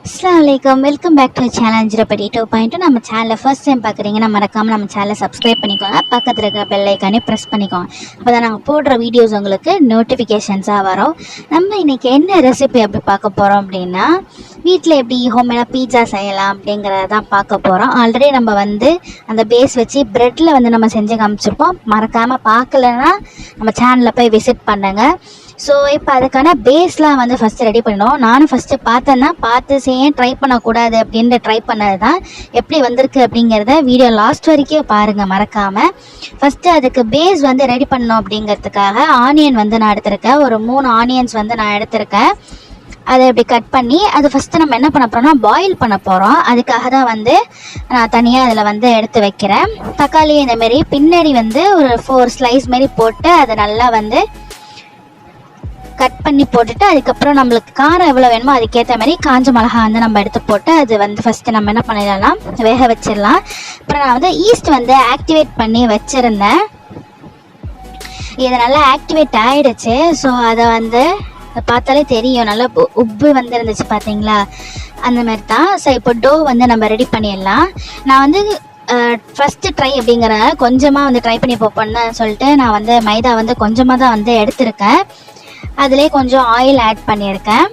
Assalamualaikum, welcome back to channel 0.2. நம்ம சேனலை first time பார்க்குறீங்கன்னா மறக்காமல் நம்ம சேனலை சப்ஸ்கிரைப் பண்ணிக்கோங்க. பக்கத்தில் இருக்கிற பெல் ஐக்கானே ப்ரெஸ் பண்ணிக்கோங்க. அப்போ தான் நாங்கள் போடுற வீடியோஸ் உங்களுக்கு நோட்டிஃபிகேஷன்ஸாக வரும். நம்ம இன்றைக்கி என்ன ரெசிபி எப்படி பார்க்க போகிறோம் அப்படின்னா, வீட்டில் எப்படி ஹோம்மேடாக பீட்சா செய்யலாம் அப்படிங்கிறத தான் பார்க்க போகிறோம். ஆல்ரெடி நம்ம அந்த பேஸ் வச்சு ப்ரெட்டில் நம்ம செஞ்சு காமிச்சிருப்போம். மறக்காமல் பார்க்கலன்னா நம்ம சேனலில் போய் விசிட் பண்ணுங்கள். ஸோ இப்போ அதுக்கான பேஸ்லாம் ஃபஸ்ட்டு ரெடி பண்ணிடும். நானும் ஃபஸ்ட்டு பார்த்து செய்ய ட்ரை பண்ணக்கூடாது அப்படின்ட்டு ட்ரை பண்ணது தான். எப்படி வந்திருக்கு அப்படிங்கிறத வீடியோ லாஸ்ட் வரைக்கும் பாருங்கள் மறக்காமல். ஃபஸ்ட்டு அதுக்கு பேஸ் ரெடி பண்ணோம் அப்படிங்கிறதுக்காக ஆனியன் நான் எடுத்திருக்கேன். ஒரு 3 ஆனியன்ஸ் நான் எடுத்திருக்கேன். அதை இப்படி கட் பண்ணி அது ஃபஸ்ட்டு நம்ம என்ன பண்ண போகிறோம்னா பாயில் பண்ண போகிறோம். அதுக்காக தான் நான் தனியாக அதில் எடுத்து வைக்கிறேன். தக்காளி இந்தமாரி பின்னாடி ஒரு 4 ஸ்லைஸ் மாரி போட்டு அதை நல்லா கட் பண்ணி போட்டுட்டு, அதுக்கப்புறம் நம்மளுக்கு காரம் எவ்வளோ வேணுமோ அதுக்கேற்ற மாதிரி காஞ்ச மிளகா நம்ம எடுத்து போட்டு அது ஃபஸ்ட்டு நம்ம என்ன பண்ணிடலாம், வேக வச்சிடலாம். அப்புறம் நான் ஈஸ்ட் ஆக்டிவேட் பண்ணி வச்சுருந்தேன். இது நல்லா ஆக்டிவேட் ஆகிடுச்சு. ஸோ அதை பார்த்தாலே தெரியும், நல்லா உப்பு இருந்துச்சு பார்த்தீங்களா, அந்த மாதிரி தான். ஸோ இப்போ டோ நம்ம ரெடி பண்ணிடலாம். நான் ஃபஸ்ட்டு ட்ரை அப்படிங்கிறனால கொஞ்சமாக ட்ரை பண்ணி போப்போன்னு சொல்லிட்டு நான் மைதா கொஞ்சமாக தான் எடுத்திருக்கேன். அதிலே கொஞ்சம் ஆயில் ஆட் பண்ணியிருக்கேன்.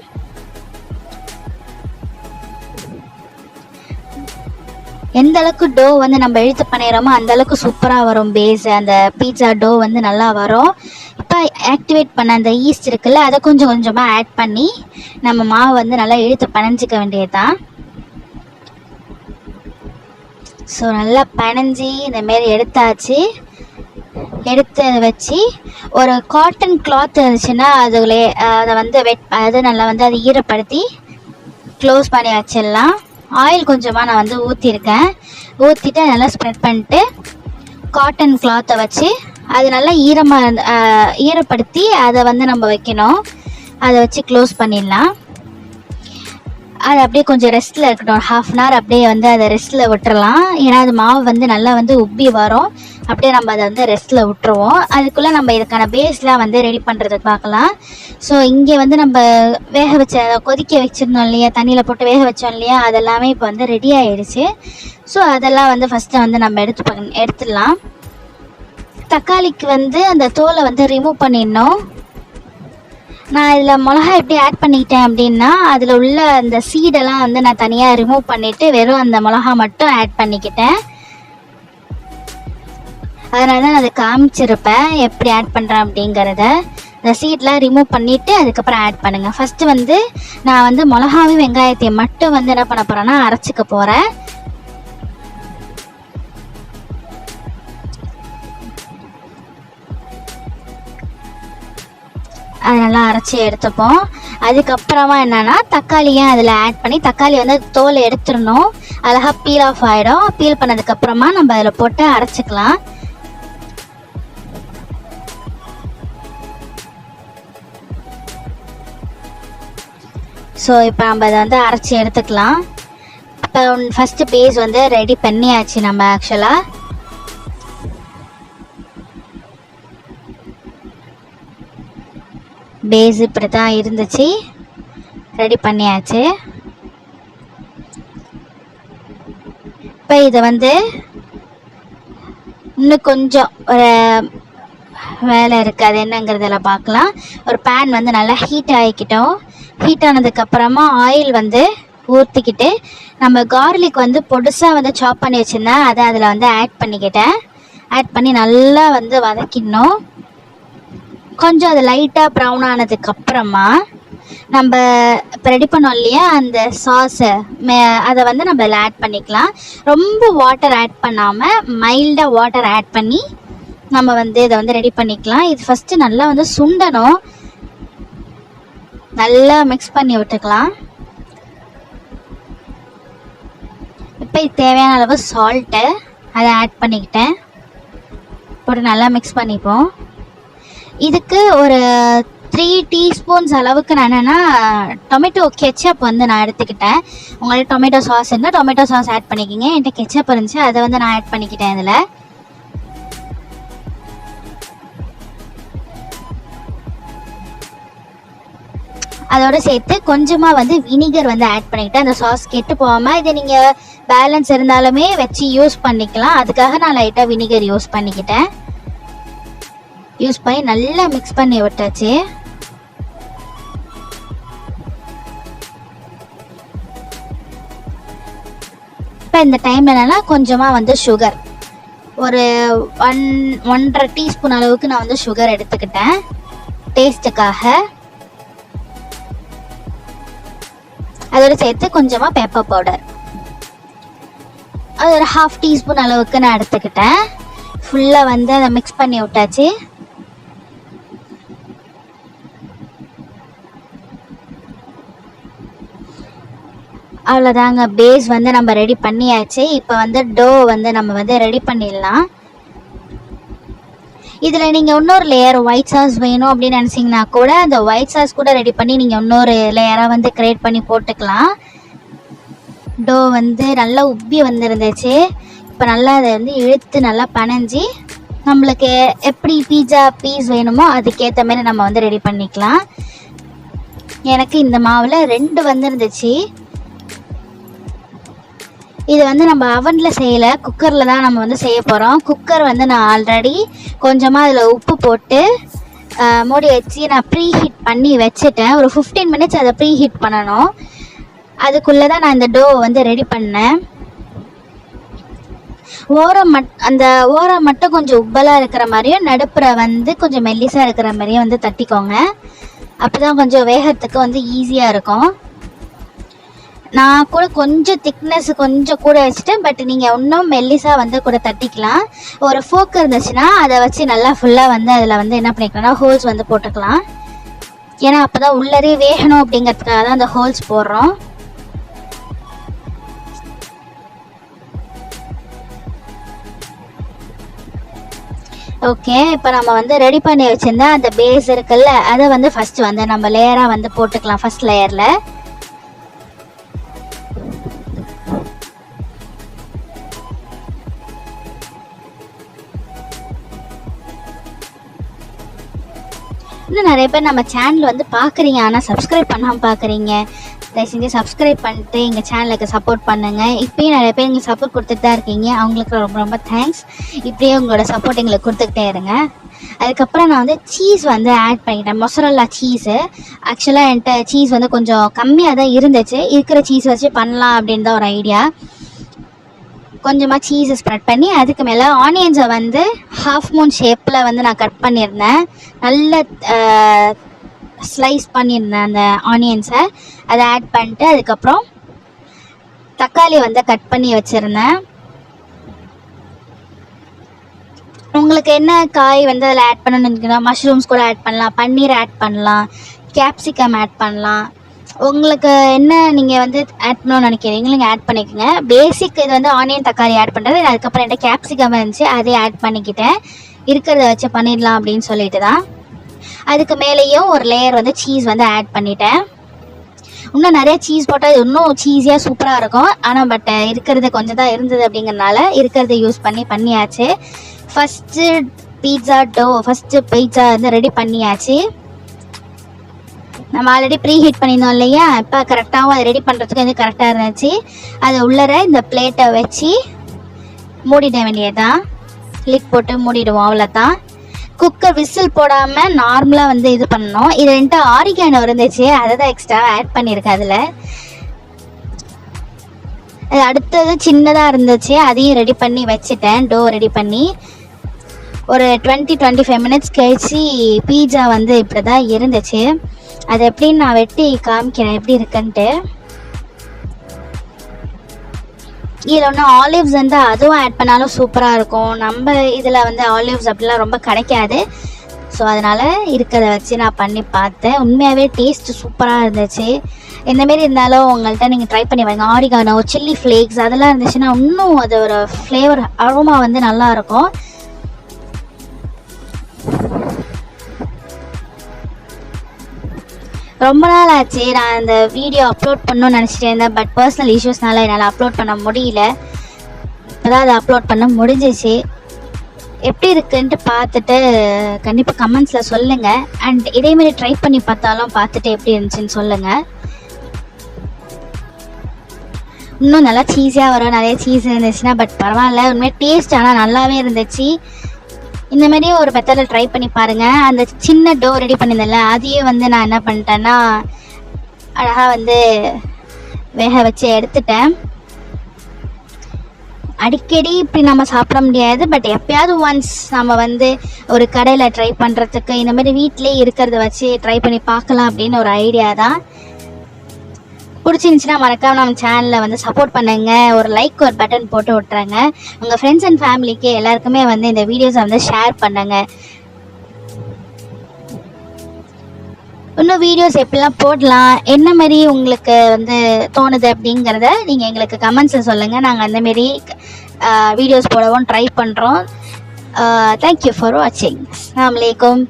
எந்த அளவுக்கு டோ நம்ம இழுத்து பண்ணிடுறோமோ அந்த அளவுக்கு சூப்பராக வரும் பேஸ். அந்த பீட்சா டோ நல்லா வரும். இப்போ ஆக்டிவேட் பண்ண அந்த ஈஸ்ட் இருக்குல்ல, அதை கொஞ்சம் கொஞ்சமாக ஆட் பண்ணி நம்ம மாவு நல்லா இழுத்து பனைஞ்சிக்க வேண்டியது தான். ஸோ நல்லா பனைஞ்சி இந்தமாரி எடுத்தாச்சு. எடுத்து வச்சு ஒரு காட்டன் கிளாத் இருந்துச்சுன்னா அதை நல்லா அதை ஈரப்படுத்தி க்ளோஸ் பண்ணி வச்சிடலாம். ஆயில் கொஞ்சமாக நான் ஊற்றிருக்கேன். ஊற்றிட்டு நல்லா ஸ்ப்ரெட் பண்ணிட்டு காட்டன் கிளாத்தை வச்சு அது நல்லா ஈரப்படுத்தி அதை நம்ம வைக்கணும். அதை வச்சு க்ளோஸ் பண்ணிடலாம். அது அப்படியே கொஞ்சம் ரெஸ்ட்டில் இருக்கட்டும். 1/2 hour அப்படியே அதை ரெஸ்ட்டில் விட்டுறலாம். ஏன்னா அது மாவு நல்லா உப்பி வரும். அப்படியே நம்ம அதை ரெஸ்ட்டில் விட்டுருவோம். அதுக்குள்ளே நம்ம இதுக்கான பேஸ்லாம் ரெடி பண்ணுறதுக்கு பார்க்கலாம். ஸோ இங்கே நம்ம வேக வச்ச கொதிக்க வச்சிருந்தோம் இல்லையா, தண்ணியில் போட்டு வேக வச்சோம் இல்லையா, அதெல்லாமே இப்போ ரெடி ஆகிடுச்சு. ஸோ அதெல்லாம் ஃபஸ்ட்டு நம்ம எடுத்துடலாம். தக்காளிக்கு அந்த தோலை ரிமூவ் பண்ணிடணும். நான் இதில் மிளகா எப்படி ஆட் பண்ணிக்கிட்டேன் அப்படின்னா, அதில் உள்ள அந்த சீடெல்லாம் நான் தனியாக ரிமூவ் பண்ணிவிட்டு வெறும் அந்த மிளகா மட்டும் ஆட் பண்ணிக்கிட்டேன். அதனால தான் அதை காமிச்சிருப்பேன் எப்படி ஆட் பண்ணுறேன் அப்படிங்கிறத. அந்த சீடெலாம் ரிமூவ் பண்ணிவிட்டு அதுக்கப்புறம் ஆட் பண்ணுங்கள். ஃபஸ்ட்டு நான் மிளகாவும் வெங்காயத்தையும் மட்டும் என்ன பண்ண போகிறேன்னா அரைச்சிக்க போகிறேன். அது நல்லா அரைச்சி எடுத்துப்போம். அதுக்கப்புறமா என்னென்னா தக்காளியும் அதில் ஆட் பண்ணி, தக்காளி தோலை எடுத்துடணும். அழகாக பீல் ஆஃப் ஆகிடும். பீல் பண்ணதுக்கப்புறமா நம்ம அதில் போட்டு அரைச்சிக்கலாம். ஸோ இப்போ நம்ம அதை அரைச்சி எடுத்துக்கலாம். இப்போ ஃபஸ்ட்டு பேஸ் ரெடி பண்ணியாச்சு நம்ம. ஆக்சுவலாக பேஸ் இப்படி தான் இருந்துச்சு. ரெடி பண்ணியாச்சு. இப்போ இதை இன்னும் கொஞ்சம் ஒரு வேலை இருக்குது. அது என்னங்கிறதுல பார்க்கலாம். ஒரு பேன் நல்லா ஹீட் ஆகிக்கிட்டோம். ஹீட் ஆனதுக்கப்புறமா ஆயில் ஊற்றிக்கிட்டு நம்ம கார்லிக் பொடுசாக சாப் பண்ணி வச்சுருந்தேன். அதை அதில் ஆட் பண்ணிக்கிட்டேன். ஆட் பண்ணி நல்லா வதக்கிடணும். கொஞ்சம் அது லைட்டாக ப்ரௌன் ஆனதுக்கப்புறமா நம்ம இப்போ ரெடி பண்ணோம் இல்லையா அந்த சாஸை, அதை நம்ம அதில் ஆட் பண்ணிக்கலாம். ரொம்ப வாட்டர் ஆட் பண்ணாமல் மைல்டாக வாட்டர் ஆட் பண்ணி நம்ம இதை ரெடி பண்ணிக்கலாம். இது ஃபஸ்ட்டு நல்லா சுண்டணும். நல்லா மிக்ஸ் பண்ணி விட்டுக்கலாம். இப்போ இது தேவையான அளவு சால்ட்டு அதை ஆட் பண்ணிக்கிட்டேன். போட்டு நல்லா மிக்ஸ் பண்ணிப்போம். இதுக்கு ஒரு 3 டீஸ்பூன்ஸ் அளவுக்கு நான் என்னென்னா டொமேட்டோ கெச்சப் நான் எடுத்துக்கிட்டேன். உங்கள்கிட்ட டொமேட்டோ சாஸ் இருந்தால் டொமேட்டோ சாஸ் ஆட் பண்ணிக்கிங்க. என்கிட்ட கெச்சப் இருந்துச்சு, அதை நான் ஆட் பண்ணிக்கிட்டேன். இதில் அதோடு சேர்த்து கொஞ்சமாக வந்து வினிகர் வந்து ஆட் பண்ணிக்கிட்டேன், அந்த சாஸ் கெட்டு போகாமல். இதை நீங்கள் பேலன்ஸ் இருந்தாலுமே வச்சு யூஸ் பண்ணிக்கலாம், அதுக்காக நான் லைட்டாக வினிகர் யூஸ் பண்ணிக்கிட்டேன். யூஸ் பண்ணி நல்லா மிக்ஸ் பண்ணி விட்டாச்சு. இப்போ இந்த டைமில் என்னென்னா கொஞ்சமாக வந்து சுகர், ஒரு 1.5 டீஸ்பூன் அளவுக்கு நான் வந்து சுகர் எடுத்துக்கிட்டேன் டேஸ்ட்டுக்காக. அதோடு சேர்த்து கொஞ்சமாக பெப்பர் பவுடர், அது ஒரு 1/2 டீஸ்பூன் அளவுக்கு நான் எடுத்துக்கிட்டேன். ஃபுல்லாக வந்து அதை மிக்ஸ் பண்ணி விட்டாச்சு. அவ்வளோதாங்க, பேஸ் வந்து நம்ம ரெடி பண்ணியாச்சு. இப்போ வந்து டோ வந்து நம்ம வந்து ரெடி பண்ணிடலாம். இதில் நீங்கள் இன்னொரு லேயர் ஒயிட் சாஸ் வேணும் அப்படின்னு நினச்சிங்கன்னா கூட அந்த ஒயிட் சாஸ் கூட ரெடி பண்ணி நீங்கள் இன்னொரு லேயராக வந்து க்ரியேட் பண்ணி போட்டுக்கலாம். டோ வந்து நல்லா உப்பி வந்துருந்துச்சு. இப்போ நல்லா அதை வந்து இழுத்து நல்லா பனைஞ்சி நம்மளுக்கு எப்படி பீஸா பீஸ் வேணுமோ அதுக்கேற்ற மாதிரி நம்ம வந்து ரெடி பண்ணிக்கலாம். எனக்கு இந்த மாவில் 2 வந்துருந்துச்சு. இது வந்து நம்ம அவனில் செய்யலை, குக்கரில் தான் நம்ம வந்து செய்ய போகிறோம். குக்கர் வந்து நான் ஆல்ரெடி கொஞ்சமாக அதில் உப்பு போட்டு மூடி வச்சு நான் ப்ரீ ஹீட் பண்ணி வச்சுட்டேன். ஒரு 15 மினிட்ஸ் அதை ப்ரீ ஹீட் பண்ணணும். அதுக்குள்ளே தான் நான் இந்த டோ வந்து ரெடி பண்ணேன். அந்த ஓரம் மட்டும் கொஞ்சம் உப்பலாக இருக்கிற மாதிரியும் நடுப்புற வந்து கொஞ்சம் மெல்லிஸாக இருக்கிற மாதிரியும் வந்து தட்டிக்கோங்க. அப்போ தான் கொஞ்சம் வேகத்துக்கு வந்து ஈஸியாக இருக்கும். நான் கூட கொஞ்சம் திக்னஸ் கொஞ்சம் கூட வச்சுட்டேன், பட் நீங்கள் இன்னும் மெல்லிஸாக வந்து கூட தட்டிக்கலாம். ஒரு ஃபோக் இருந்துச்சுன்னா அதை வச்சு நல்லா ஃபுல்லாக வந்து அதில் வந்து என்ன பண்ணிக்கலாம்னா ஹோல்ஸ் வந்து போட்டுக்கலாம். ஏன்னா அப்போ தான் உள்ளரே வேகணும் அப்படிங்கிறதுக்காக தான் அந்த ஹோல்ஸ் போடுறோம். ஓகே, இப்போ நம்ம வந்து ரெடி பண்ணி வச்சுருந்தா அந்த பேஸ் இருக்குல்ல, அதை வந்து ஃபஸ்ட்டு வந்து நம்ம லேயராக வந்து போட்டுக்கலாம். ஃபஸ்ட் லேயரில் இன்னும் நிறைய பேர் நம்ம சேனல் வந்து பார்க்குறீங்க, ஆனால் சப்ஸ்கிரைப் பண்ணாமல் பார்க்குறீங்க. தயவு செஞ்சு சப்ஸ்கிரைப் பண்ணிட்டு எங்கள் சேனலுக்கு சப்போர்ட் பண்ணுங்கள். இப்போயும் நிறைய பேர் எங்களுக்கு சப்போர்ட் கொடுத்துட்டு தான் இருக்கீங்க, அவங்களுக்கு ரொம்ப ரொம்ப தேங்க்ஸ். இப்படியே உங்களோட சப்போர்ட் எங்களுக்கு கொடுத்துக்கிட்டே இருங்க. அதுக்கப்புறம் நான் வந்து சீஸ் வந்து ஆட் பண்ணிக்கிட்டேன், மொசரல்லா சீஸு. ஆக்சுவலாக என்கிட்ட சீஸ் வந்து கொஞ்சம் கம்மியாக தான் இருந்துச்சு, இருக்கிற சீஸ் வச்சு பண்ணலாம் அப்படின்னு தான் ஒரு ஐடியா. கொஞ்சமாக சீஸை ஸ்ப்ரெட் பண்ணி அதுக்கு மேலே ஆனியன்ஸை வந்து 1/2 மூன் ஷேப்பில் வந்து நான் கட் பண்ணியிருந்தேன். நல்ல ஸ்லைஸ் பண்ணியிருந்தேன் அந்த ஆனியன்ஸை. அதை ஆட் பண்ணிட்டு அதுக்கப்புறம் தக்காளி வந்து கட் பண்ணி வச்சுருந்தேன். உங்களுக்கு என்ன காய் வந்து அதில் ஆட் பண்ணணுன்னு மஷ்ரூம்ஸ் கூட ஆட் பண்ணலாம், பன்னீர் ஆட் பண்ணலாம், கேப்சிகம் ஆட் பண்ணலாம். உங்களுக்கு என்ன நீங்கள் வந்து ஆட் பண்ணணும்னு நினைக்கிறீங்களோ நீங்கள் ஆட் பண்ணிக்கோங்க. பேசிக் இது வந்து ஆனியன் தக்காளி ஆட் பண்ணுறது. அதுக்கப்புறம் என்கிட்ட கேப்சிகம் இருந்துச்சு, அதே ஆட் பண்ணிக்கிட்டேன். இருக்கிறத வச்சு பண்ணிடலாம் அப்படின்னு சொல்லிட்டு தான். அதுக்கு மேலேயும் ஒரு லேயர் வந்து சீஸ் வந்து ஆட் பண்ணிட்டேன். இன்னும் நிறைய சீஸ் போட்டால் இது இன்னும் சீஸியாக சூப்பராக இருக்கும். ஆனால் பட் இருக்கிறது கொஞ்சம் தான் இருந்தது அப்படிங்கிறனால இருக்கிறத யூஸ் பண்ணியாச்சு. ஃபஸ்ட்டு பீட்சா வந்து ரெடி பண்ணியாச்சு. நம்ம ஆல்ரெடி ப்ரீ ஹீட் பண்ணியிருந்தோம் இல்லையா, இப்போ கரெக்டாகவும் அதை ரெடி பண்ணுறதுக்கு வந்து கரெக்டாக இருந்துச்சு. அதை உள்ளர இந்த பிளேட்டை வச்சு மூடிட வேண்டியதான், லிட் போட்டு மூடிடுவோம், அவ்வளோதான். குக்கர் விசில் போடாமல் நார்மலாக வந்து இது பண்ணணும். இது 2 ஆரிகானோ இருந்துச்சு, அதை தான் எக்ஸ்ட்ரா ஆட் பண்ணியிருக்கேன் அதில். அது அடுத்தது சின்னதாக இருந்துச்சு, அதையும் ரெடி பண்ணி வச்சுட்டேன். டோ ரெடி பண்ணி ஒரு 20-25 மினிட்ஸ் கழிச்சு பீட்சா வந்து இப்படி தான் இருந்துச்சு. அது எப்படின்னு நான் வெட்டி காமிக்கிறேன் எப்படி இருக்குன்ட்டு. இதில் ஒன்று ஆலிவ்ஸ் வந்து அதுவும் ஆட் பண்ணாலும் சூப்பராக இருக்கும். நம்ம இதில் வந்து ஆலிவ்ஸ் அப்படிலாம் ரொம்ப கிடைக்காது. ஸோ அதனால் இருக்கிறத வச்சு நான் பண்ணி பார்த்தேன். உண்மையாகவே டேஸ்ட் சூப்பராக இருந்துச்சு. இந்தமாரி இருந்தாலும் உங்கள்கிட்ட நீங்கள் ட்ரை பண்ணி வைங்க. ஆரிகானோ, சில்லி ஃப்ளேக்ஸ் அதெல்லாம் இருந்துச்சுன்னா இன்னும் அது ஒரு ஃப்ளேவர் அரோமா வந்து நல்லாயிருக்கும். ரொம்ப நாள் ஆச்சு நான் இந்த வீடியோ அப்லோட் பண்ணணும்னு நினச்சிட்டே இருந்தேன். பட் பர்சனல் இஷ்யூஸ்னால என்னால் அப்லோட் பண்ண முடியல. இப்போ தான் அதை அப்லோட் பண்ண முடிஞ்சிச்சு. எப்படி இருக்குன்ட்டு பார்த்துட்டு கண்டிப்பாக கமெண்ட்ஸில் சொல்லுங்கள். அண்ட் இதேமாரி ட்ரை பண்ணி பார்த்தாலும் பார்த்துட்டு எப்படி இருந்துச்சுன்னு சொல்லுங்கள். இன்னும் நல்லா சீஸியாக வரும், நிறைய சீஸ் இருந்துச்சுன்னா. பட் பரவாயில்ல, உண்மையாக டேஸ்ட் ஆனால் நல்லாவே இருந்துச்சு. இந்தமாரி ஒரு மெத்தடில் ட்ரை பண்ணி பாருங்கள். அந்த சின்ன டோ ரெடி பண்ணியிருந்தேன்ல, அதையே நான் என்ன பண்ணிட்டேன்னா அழகாக வேக வச்சு எடுத்துட்டேன். அடிக்கடி இப்படி நம்ம சாப்பிட முடியாது, பட் எப்பயாவது ஒன்ஸ் நம்ம ஒரு கடையில் ட்ரை பண்ணுறதுக்கு இந்தமாரி வீட்டிலே இருக்கிறத வச்சு ட்ரை பண்ணி பார்க்கலாம் அப்படின்னு ஒரு ஐடியா தான். பிடிச்சிருந்துச்சின்னா மறக்காம நம்ம சேனலில் சப்போர்ட் பண்ணுங்க. ஒரு லைக் ஒரு பட்டன் போட்டு விட்றாங்க. உங்கள் ஃப்ரெண்ட்ஸ் அண்ட் ஃபேமிலிக்கு எல்லாருக்குமே இந்த வீடியோஸை ஷேர் பண்ணுங்க. இன்னும் வீடியோஸ் எப்படிலாம் போடலாம், என்ன மாதிரி உங்களுக்கு தோணுது அப்படிங்கிறத நீங்கள் எங்களுக்கு கமெண்ட்ஸில் சொல்லுங்கள். நாங்கள் அந்தமாரி வீடியோஸ் போடவும் ட்ரை பண்ணுறோம். தேங்க்யூ ஃபார் வாட்சிங். அஸ்ஸலாமு அலைக்கும்.